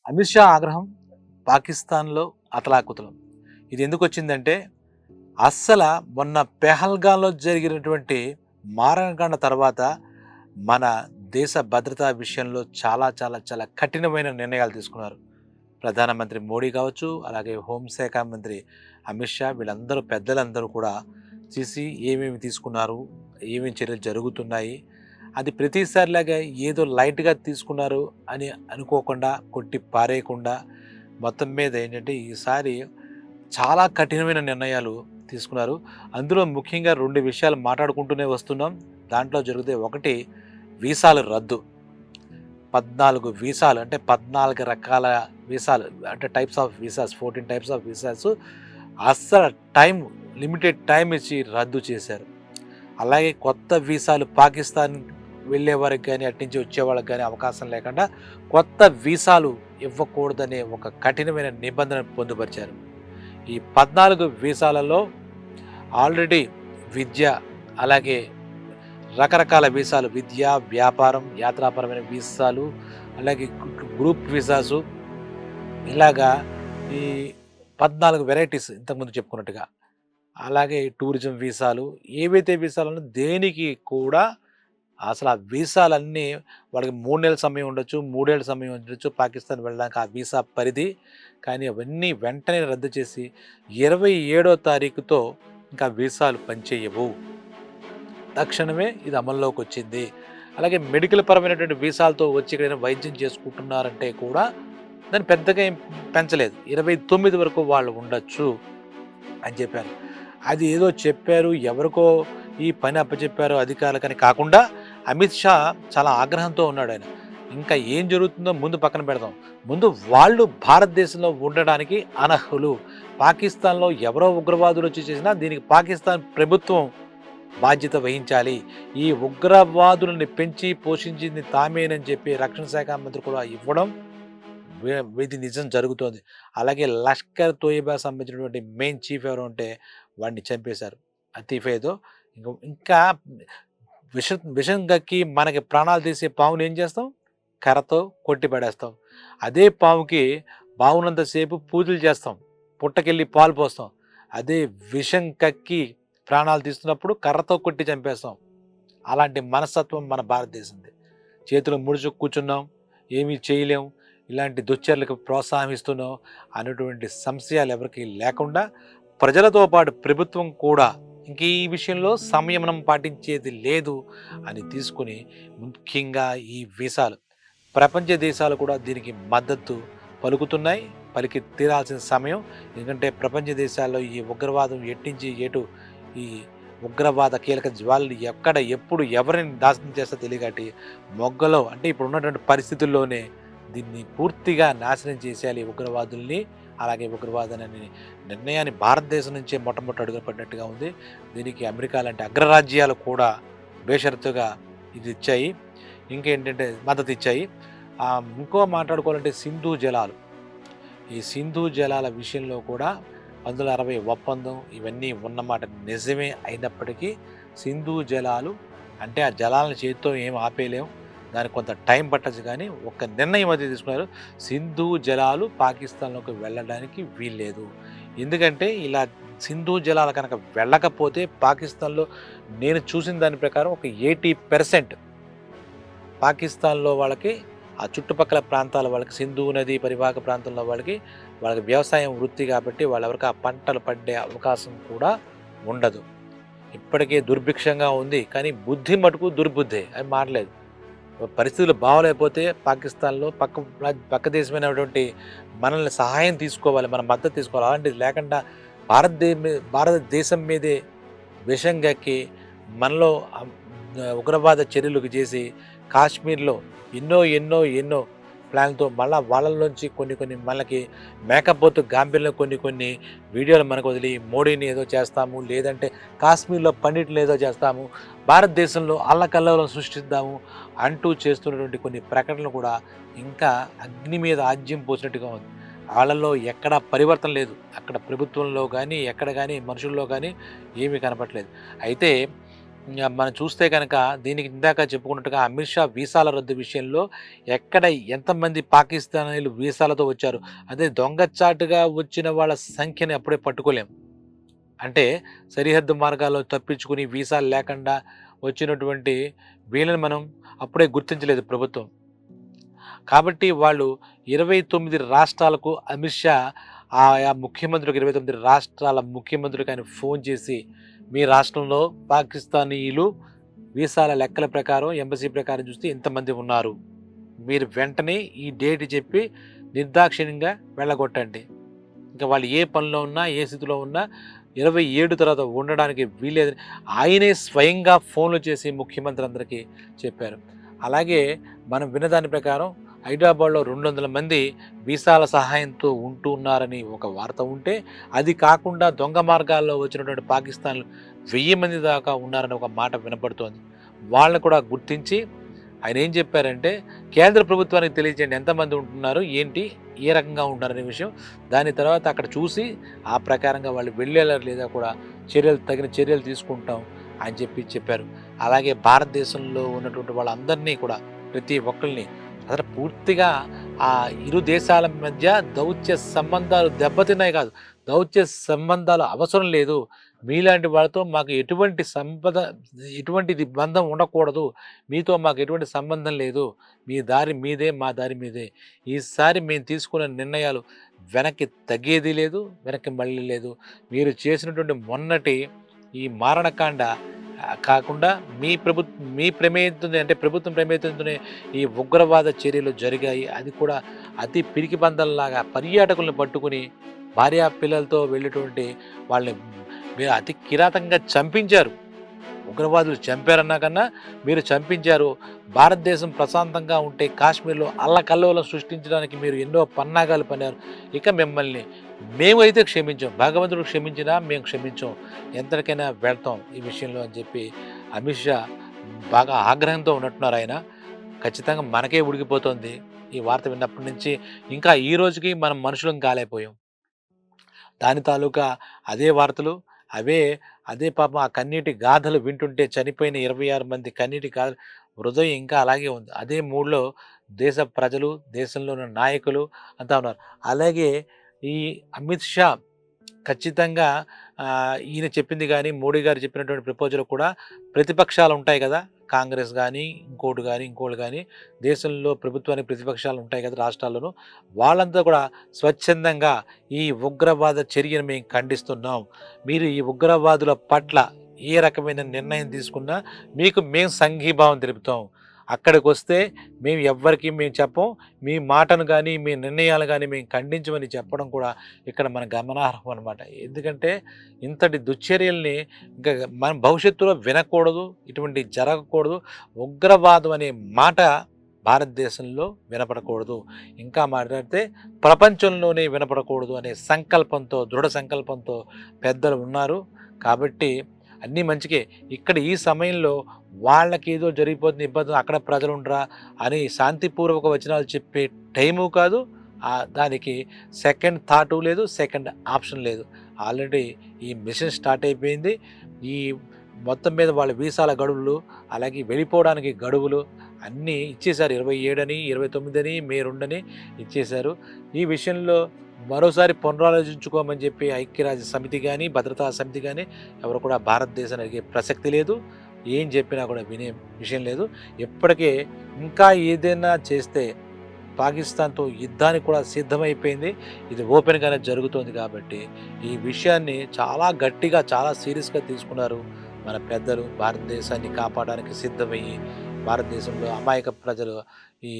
అమిత్ షా ఆగ్రహం పాకిస్తాన్‌లో అతలాకుతలం. ఇది ఎందుకొచ్చిందంటే, అస్సల మొన్న పెహల్గాంలో జరిగినటువంటి మారణకాండ తర్వాత మన దేశ భద్రతా విషయంలో చాలా చాలా చాలా కఠినమైన నిర్ణయాలు తీసుకున్నారు. ప్రధానమంత్రి మోడీ కావచ్చు, అలాగే హోంశాఖ మంత్రి అమిత్ షా వీళ్ళందరూ పెద్దలందరూ కూడా ఏమేమి తీసుకున్నారు, ఏమేమి చర్యలు జరుగుతున్నాయి, అది ప్రతిసారిలాగా ఏదో లైట్‌గా తీసుకున్నారు అని అనుకోకుండా, కొట్టి పారేయకుండా మొత్తం మీద ఏంటంటే ఈసారి చాలా కఠినమైన నిర్ణయాలు తీసుకున్నారు. అందులో ముఖ్యంగా 2 విషయాలు మాట్లాడుకుంటూనే వస్తున్నాం. దాంట్లో జరిగితే ఒకటి వీసాలు రద్దు. 14 వీసాలు అంటే 14 రకాల వీసాలు అంటే types of visas 14 types of visas అస్సలు టైం లిమిటెడ్ టైం ఇచ్చి రద్దు చేశారు. అలాగే కొత్త వీసాలు పాకిస్తాన్ వెళ్ళేవారికి గానీ, అటు నుంచి వచ్చేవాళ్ళకి గానీ అవకాశం లేకుండా కొత్త వీసాలు ఇవ్వకూడదనే ఒక కఠినమైన నిబంధన పొందుపరిచారు. ఈ 14 వీసాలలో ఆల్రెడీ విద్య, అలాగే రకరకాల వీసాలు విద్య, వ్యాపారం, యాత్రాపరమైన వీసాలు, అలాగే గ్రూప్ వీసాసు ఇలాగా ఈ 14 వెరైటీస్ ఇంతకుముందు చెప్పుకున్నట్టుగా. అలాగే టూరిజం వీసాలు ఏవైతే వీసాలున్నాయో దేనికి కూడా అసలు ఆ వీసాలన్నీ వాళ్ళకి 3 నెలల సమయం ఉండొచ్చు, 3 ఏళ్ల సమయం ఉండొచ్చు పాకిస్తాన్ వెళ్ళడానికి ఆ వీసా పరిధి. కానీ అవన్నీ వెంటనే రద్దు చేసి 27వ తారీఖుతో ఇంకా వీసాలు పనిచేయవు. తక్షణమే ఇది అమల్లోకొచ్చింది. అలాగే మెడికల్ పరమైనటువంటి వీసాలతో వచ్చి ఎక్కడైనా వైద్యం చేసుకుంటున్నారంటే కూడా దాన్ని పెద్దగా ఏం పెంచలేదు. 29 వరకు వాళ్ళు ఉండొచ్చు అని చెప్పారు. అది ఏదో చెప్పారు, ఎవరికో ఈ పని అప్పచెప్పారు అధికారులకని కాకుండా అమిత్ షా చాలా ఆగ్రహంతో ఉన్నాడాయన. ఇంకా ఏం జరుగుతుందో ముందు పక్కన పెడదాం. ముందు వాళ్ళు భారతదేశంలో ఉండడానికి అనర్హులు. పాకిస్తాన్‌లో ఎవరో ఉగ్రవాదులు వచ్చి చేసినా దీనికి పాకిస్తాన్ ప్రభుత్వం బాధ్యత వహించాలి. ఈ ఉగ్రవాదులని పెంచి పోషించింది తామేనని చెప్పి రక్షణ శాఖ మంత్రి కూడా ఇవ్వడం ఇది నిజం జరుగుతోంది. అలాగే లష్కర్ తోయిబా సంబంధించినటువంటి మెయిన్ చీఫ్ ఎవరు ఉంటే వాడిని చంపేశారు. అతీఫ్ ఏదో ఇంకా విషం విషం కక్కి మనకి ప్రాణాలు తీసే పాముని ఏం చేస్తాం? కర్రతో కొట్టి పడేస్తాం. అదే పాముకి బావున్నంత సేపు పూజలు చేస్తాం. పుట్టకెళ్ళి పాలు పోస్తాం. అదే విషం కక్కి ప్రాణాలు తీస్తున్నప్పుడు కర్రతో కొట్టి చంపేస్తాం. అలాంటి మనస్తత్వం మన భారతదేశంది. చేతులు ముడుచు కూర్చున్నాం, ఏమీ చేయలేం, ఇలాంటి దుశ్చర్యలకు ప్రోత్సాహిస్తున్నాం అనేటువంటి సంశయాలు ఎవరికీ లేకుండా ప్రజలతో పాటు ప్రభుత్వం కూడా ఇంక ఈ విషయంలో సంయమనం పాటించేది లేదు అని తీసుకుని ముఖ్యంగా ఈ వీసాలు ప్రపంచ దేశాలు కూడా దీనికి మద్దతు పలుకుతున్నాయి. పలికి తీరాల్సిన సమయం. ఎందుకంటే ప్రపంచ దేశాల్లో ఈ ఉగ్రవాదం ఎట్టించి ఎటు ఈ ఉగ్రవాద కీలక జ్వాలలు ఎక్కడ ఎప్పుడు ఎవరిని నాశనం చేస్తా తెలియకటి మొగ్గలో అంటే ఇప్పుడు ఉన్నటువంటి పరిస్థితుల్లోనే దీన్ని పూర్తిగా నాశనం చేసేయాలి ఉగ్రవాదుల్ని. అలాగే ఉగ్రవాదాన్ని నిర్ణయాన్ని భారతదేశం నుంచే మొట్టమొదటి అడుగు పడినట్టుగా ఉంది. దీనికి అమెరికా లాంటి అగ్రరాజ్యాలు కూడా బేషరతుగా ఇది ఇచ్చాయి. ఇంకేంటంటే మద్దతు ఇచ్చాయి. ఇంకో మాట్లాడుకోవాలంటే సింధు జలాలు. ఈ సింధు జలాల విషయంలో కూడా 1960 ఒప్పందం ఇవన్నీ ఉన్నమాట నిజమే అయినప్పటికీ సింధు జలాలు అంటే ఆ జలాలను చేతితో ఏం ఆపేయలేం. దానికి కొంత టైం పట్టచ్చు కానీ ఒక నిర్ణయం అయితే తీసుకున్నారు. సింధు జలాలు పాకిస్తాన్లోకి వెళ్ళడానికి వీల్లేదు. ఎందుకంటే ఇలా సింధు జలాలు కనుక వెళ్ళకపోతే పాకిస్తాన్లో నేను చూసిన దాని ప్రకారం ఒక 80% పాకిస్తాన్లో వాళ్ళకి ఆ చుట్టుపక్కల ప్రాంతాల వాళ్ళకి సింధు నది పరివాహక ప్రాంతంలో వాళ్ళకి వ్యవసాయం వృత్తి కాబట్టి వాళ్ళెవరికి ఆ పంటలు పండే అవకాశం కూడా ఉండదు. ఇప్పటికే దుర్భిక్షంగా ఉంది కానీ బుద్ధి మటుకు దుర్బుద్ధే అని మారలేదు. పరిస్థితులు బాగోలేకపోతే పాకిస్తాన్లో పక్క దేశమైనటువంటి మనల్ని సహాయం తీసుకోవాలి, మన మద్దతు తీసుకోవాలి. అలాంటిది లేకుండా భారతదేశం మీదే విషం గక్కి మనలో ఉగ్రవాద చర్యలకు చేసి కాశ్మీర్లో ఎన్నో ఎన్నో ఎన్నో ప్లాన్లతో మళ్ళీ వాళ్ళలోంచి కొన్ని మనకి మేకపోతు గాంభీర్యంలో కొన్ని వీడియోలు మనకు వదిలి మోడీని ఏదో చేస్తాము, లేదంటే కాశ్మీర్లో పండితులు ఏదో చేస్తాము, భారతదేశంలో అల్లకల్లోలం సృష్టిద్దాము అంటూ చేస్తున్నటువంటి కొన్ని ప్రకటనలు కూడా ఇంకా అగ్ని మీద ఆజ్యం పోసినట్టుగా ఉంది. వాళ్ళల్లో ఎక్కడా పరివర్తన లేదు. అక్కడ ప్రభుత్వంలో కానీ ఎక్కడ కానీ మనుషుల్లో కానీ ఏమీ కనపట్లేదు. అయితే మనం చూస్తే కనుక దీనికి ఇందాక చెప్పుకున్నట్టుగా అమిత్ షా వీసాల రద్దు విషయంలో ఎక్కడ ఎంతమంది పాకిస్తానీలు వీసాలతో వచ్చారు. అదే దొంగచాటుగా వచ్చిన వాళ్ళ సంఖ్యని అప్పుడే పట్టుకోలేం. అంటే సరిహద్దు మార్గాల్లో తప్పించుకుని వీసాలు లేకుండా వచ్చినటువంటి వీళ్ళని మనం అప్పుడే గుర్తించలేదు ప్రభుత్వం. కాబట్టి వాళ్ళు 29 రాష్ట్రాలకు అమిత్ షా ఆయా ముఖ్యమంత్రులకు 29 రాష్ట్రాల ముఖ్యమంత్రులకు ఆయన ఫోన్ చేసి, మీ రాష్ట్రంలో పాకిస్తానీయులు వీసాల లెక్కల ప్రకారం ఎంబసీ ప్రకారం చూస్తే ఇంతమంది ఉన్నారు. మీరు వెంటనే ఈ డేట్ చెప్పి నిర్దాక్షిణ్యంగా వెళ్ళగొట్టండి. ఇంకా వాళ్ళు ఏ పనిలో ఉన్నా, ఏ స్థితిలో ఉన్నా 27 తర్వాత ఉండడానికి వీల్లేదని ఆయనే స్వయంగా ఫోన్లు చేసి ముఖ్యమంత్రి అందరికీ చెప్పారు. అలాగే మనం విన్నదాని ప్రకారం హైదరాబాద్లో 200 మంది వీసాల సహాయంతో ఉంటున్నారని ఒక వార్త ఉంటే, అది కాకుండా దొంగ మార్గాల్లో వచ్చినటువంటి పాకిస్తాన్లు 1000 మంది దాకా ఉన్నారని ఒక మాట వినపడుతోంది. వాళ్ళని కూడా గుర్తించి ఆయన ఏం చెప్పారంటే, కేంద్ర ప్రభుత్వానికి తెలియజేయండి ఎంతమంది ఉంటున్నారు, ఏంటి, ఏ రకంగా ఉంటున్నారనే విషయం. దాని తర్వాత అక్కడ చూసి ఆ ప్రకారంగా వాళ్ళు వెళ్ళేలా లేదా కూడా తగిన చర్యలు తీసుకుంటాం అని చెప్పారు. అలాగే భారతదేశంలో ఉన్నటువంటి వాళ్ళందరినీ కూడా ప్రతి ఒక్కరిని అసలు పూర్తిగా ఆ ఇరు దేశాల మధ్య దౌత్య సంబంధాలు దెబ్బతిన్నాయి కాదు, దౌత్య సంబంధాలు అవసరం లేదు. మీలాంటి వాళ్ళతో మాకు ఎటువంటిది బంధం ఉండకూడదు. మీతో మాకు ఎటువంటి సంబంధం లేదు. మీ దారి మీదే, మా దారి మీదే. ఈసారి మేము తీసుకున్న నిర్ణయాలు వెనక్కి తగ్గేది లేదు, వెనక్కి మళ్ళీ లేదు. మీరు చేసినటువంటి మొన్నటి ఈ మారణకాండ కాకుండా మీ ప్రమేయంతోనే, అంటే ప్రభుత్వం ప్రమేయంతోనే ఈ ఉగ్రవాద చర్యలు జరిగాయి. అది కూడా అతి పిరికి పందల్లాగా పర్యాటకులను పట్టుకుని భార్యా పిల్లలతో వెళ్ళేటువంటి వాళ్ళని మీరు అతి కిరాతకంగా చంపించారు. ఉగ్రవాదులు చంపారన్నా కన్నా మీరు చంపించారు. భారతదేశం ప్రశాంతంగా ఉంటే కాశ్మీర్లో అల్లకల్లోలం సృష్టించడానికి మీరు ఎన్నో పన్నాగాలు పన్నారు. ఇక మిమ్మల్ని మేమైతే క్షమించాం, భగవంతుడు క్షమించినా మేము క్షమించాం, ఎంతటికైనా వెళ్తాం ఈ విషయంలో అని చెప్పి అమిత్ షా బాగా ఆగ్రహంతో ఉన్నట్టున్నారు. ఆయన ఖచ్చితంగా మనకే ఉడికిపోతుంది ఈ వార్త విన్నప్పటి నుంచి. ఇంకా ఈ రోజుకి మనం మనుషులం కాలేకపోయాం. దాని తాలూకా అదే వార్తలు, అవే అదే పాపం ఆ కన్నీటి గాథలు వింటుంటే, చనిపోయిన 26 మంది కన్నీటి గాథలు, హృదయం ఇంకా అలాగే ఉంది. అదే మూడ్‌లో దేశ ప్రజలు, దేశంలో ఉన్న నాయకులు అంతా ఉన్నారు. అలాగే ఈ అమిత్ షా ఖచ్చితంగా ఈయన చెప్పింది గానీ, మోడీ గారు చెప్పినటువంటి ప్రపోజల్ కూడా ప్రతిపక్షాలు ఉంటాయి కదా! కాంగ్రెస్ గానీ, ఇంకోళ్ళు గానీ, దేశంలో ప్రభుత్వానికి ప్రతిపక్షాలు ఉంటాయి కదా రాష్ట్రాల్లోనూ. వాళ్ళంతా కూడా స్వచ్ఛందంగా ఈ ఉగ్రవాద చర్యను మేము ఖండిస్తున్నాం. మీరు ఈ ఉగ్రవాదుల పట్ల ఏ రకమైన నిర్ణయం తీసుకున్నా మీకు మేము సంఘీభావం తెలుపుతాం. అక్కడికొస్తే మేము చెప్పం. మీ మాటను గానీ, మీ నిర్ణయాలు గానీ మేము ఖండించమని చెప్పడం కూడా ఇక్కడ మన గమనార్హం అనమాట. ఎందుకంటే ఇంతటి దుశ్చర్యల్ని ఇంకా మనం భవిష్యత్తులో వినకూడదు, ఇటువంటివి జరగకూడదు. ఉగ్రవాదం అనే మాట భారతదేశంలో వినపడకూడదు. ఇంకా మాట్లాడితే ప్రపంచంలోనే వినపడకూడదు అనే సంకల్పంతో, దృఢ సంకల్పంతో పెద్దలు ఉన్నారు. కాబట్టి అన్నీ మంచికే. ఇక్కడ ఈ సమయంలో వాళ్ళకేదో జరిగిపోతుంది, ఇబ్బంది, అక్కడ ప్రజలుండరా అని శాంతిపూర్వక వచనాలు చెప్పే టైము కాదు. దానికి సెకండ్ థాటు లేదు, సెకండ్ ఆప్షన్ లేదు. ఆల్రెడీ ఈ మిషన్ స్టార్ట్ అయిపోయింది. ఈ మొత్తం మీద వాళ్ళ వీసాల గడువులు, అలాగే వెళ్ళిపోవడానికి గడువులు అన్నీ ఇచ్చేశారు. 27 అని, 29 అని, మే 2 అని ఇచ్చేశారు. ఈ విషయంలో మరోసారి పునరాలోచించుకోమని చెప్పి ఐక్యరాజ్య సమితి కానీ, భద్రతా సమితి కానీ ఎవరు కూడా భారతదేశాన్ని అడిగే ప్రసక్తి లేదు. ఏం చెప్పినా కూడా వినే విషయం లేదు. ఇప్పటికే ఇంకా ఏదైనా చేస్తే పాకిస్తాన్తో యుద్ధానికి కూడా సిద్ధమైపోయింది. ఇది ఓపెన్గానే జరుగుతోంది. కాబట్టి ఈ విషయాన్ని చాలా గట్టిగా, చాలా సీరియస్గా తీసుకున్నారు మన పెద్దలు. భారతదేశాన్ని కాపాడడానికి సిద్ధమయ్యి, భారతదేశంలో అమాయక ప్రజలు ఈ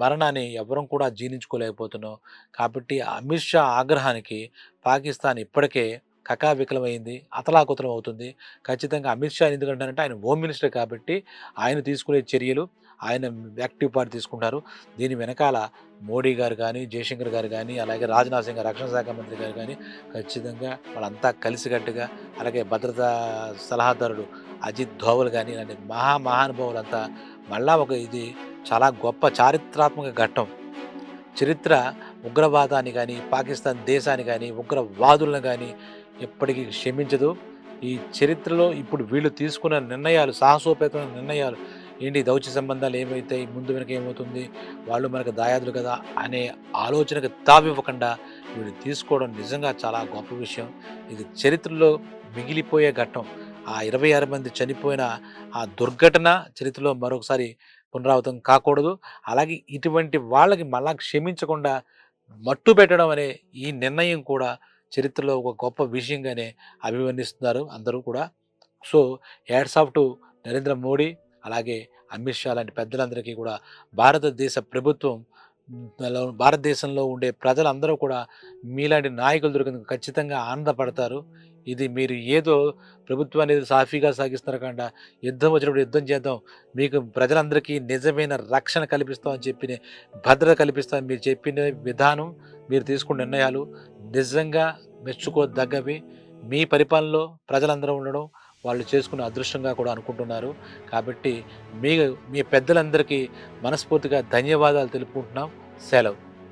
మరణాన్ని ఎవరం కూడా జీర్ణించుకోలేకపోతున్నాం. కాబట్టి అమిత్ షా ఆగ్రహానికి పాకిస్తాన్ ఇప్పటికే కకావికలమైంది, అతలాకుతలం అవుతుంది. ఖచ్చితంగా అమిత్ షా ఎందుకంటారంటే ఆయన హోమ్ మినిస్టర్ కాబట్టి ఆయన తీసుకునే చర్యలు, ఆయన యాక్టివ్ పార్ట్ తీసుకుంటారు. దీని వెనకాల మోడీ గారు కానీ, జయశంకర్ గారు కానీ, అలాగే రాజ్నాథ్ సింగ్ రక్షణ శాఖ మంత్రి గారు కానీ ఖచ్చితంగా వాళ్ళంతా కలిసికట్టుగా, అలాగే భద్రతా సలహాదారుడు అజిత్ ధోవల్ కానీ, ఇలాంటి మహానుభావులంతా మళ్ళా ఇది చాలా గొప్ప చారిత్రాత్మక ఘట్టం. చరిత్ర ఉగ్రవాదాన్ని కానీ, పాకిస్తాన్ దేశాన్ని కానీ, ఉగ్రవాదులను కానీ ఎప్పటికీ క్షమించదు. ఈ చరిత్రలో ఇప్పుడు వీళ్ళు తీసుకున్న నిర్ణయాలు, సాహసోపేతమైన నిర్ణయాలు ఏంటి, దౌత్య సంబంధాలు ఏమైతాయి, ముందు వెనక ఏమవుతుంది, వాళ్ళు మనకు దాయాదులు కదా అనే ఆలోచనకు తావివ్వకుండా వీళ్ళు తీసుకోవడం నిజంగా చాలా గొప్ప విషయం. ఇది చరిత్రలో మిగిలిపోయే ఘట్టం. ఆ 26 మంది చనిపోయిన ఆ దుర్ఘటన చరిత్రలో మరొకసారి పునరావృతం కాకూడదు. అలాగే ఇటువంటి వాళ్ళకి మళ్ళా క్షమించకుండా మట్టు పెట్టడం అనే ఈ నిర్ణయం కూడా చరిత్రలో ఒక గొప్ప విషయంగానే అభివర్ణిస్తున్నారు అందరూ కూడా. So, hats off to Narendra Modi, అలాగే అమిత్ షా లాంటి పెద్దలందరికీ కూడా భారతదేశ ప్రభుత్వం భారతదేశంలో ఉండే ప్రజలందరూ కూడా మీలాంటి నాయకులు దొరికినందుకు ఖచ్చితంగా ఆనందపడతారు. ఇది మీరు ఏదో ప్రభుత్వాన్ని ఏదో సాఫీగా సాగిస్తున్నారు కాకుండా యుద్ధం వచ్చినప్పుడు యుద్ధం చేద్దాం, మీకు ప్రజలందరికీ నిజమైన రక్షణ కల్పిస్తామని చెప్పి భద్రత కల్పిస్తామని మీరు చెప్పిన విధానం, మీరు తీసుకున్న నిర్ణయాలు నిజంగా మెచ్చుకోదగ్గవి. మీ పరిపాలనలో ప్రజలందరూ ఉండడం వాళ్ళు చేసుకున్న అదృష్టంగా కూడా అనుకుంటున్నారు. కాబట్టి మీ మీ పెద్దలందరికీ మనస్ఫూర్తిగా ధన్యవాదాలు తెలుపుకుంటున్నాం. సెలవు.